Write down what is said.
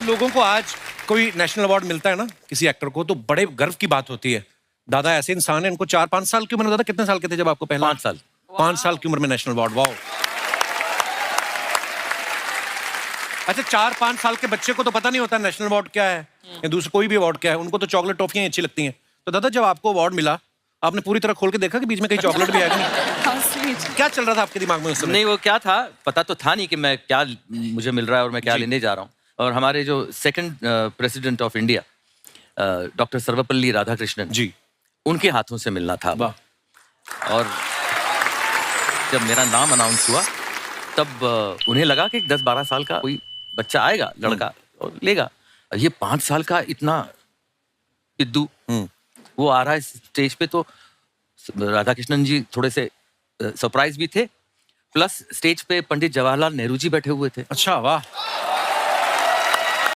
लोगों को आज कोई नेशनल अवार्ड मिलता है ना किसी एक्टर को, तो बड़े गर्व की बात होती है। दादा ऐसे इंसान है, इनको 4-5 साल की उम्र में, दादा कितने साल के थे जब आपको पहला? 5 साल। 5 साल की उम्र में नेशनल अवार्ड, वाओ। अच्छा, 4-5 साल के बच्चे को तो पता नहीं होता नेशनल अवार्ड क्या है या दूसरा कोई भी अवार्ड क्या है, उनको तो चॉकलेट टॉफियां अच्छी लगती हैं। तो दादा जब आपको अवार्ड मिला, आपने पूरी तरह खोल के देखा कि बीच में कहीं चॉकलेट भी है कि नहीं? क्या चल रहा था आपके दिमाग में उस समय? नहीं, वो क्या था पता तो था नहीं कि मैं क्या मुझे मिल रहा है और मैं क्या लेने जा रहा हूँ। और हमारे जो second president of India doctor Sarvepalli Radhakrishnan ji, उनके हाथों से मिलना था। वाह। और जब मेरा नाम अनाउंस हुआ तब उन्हें लगा कि 10-12 साल का कोई बच्चा आएगा, लड़का, और लेगा। ये 5 साल का इतना पिद्दू वो आ रहा है स्टेज पे, तो राधाकृष्णन जी थोड़े से सरप्राइज भी थे, प्लस स्टेज पे पंडित जवाहरलाल नेहरू जी बैठे हुए थे। अच्छा, वाह।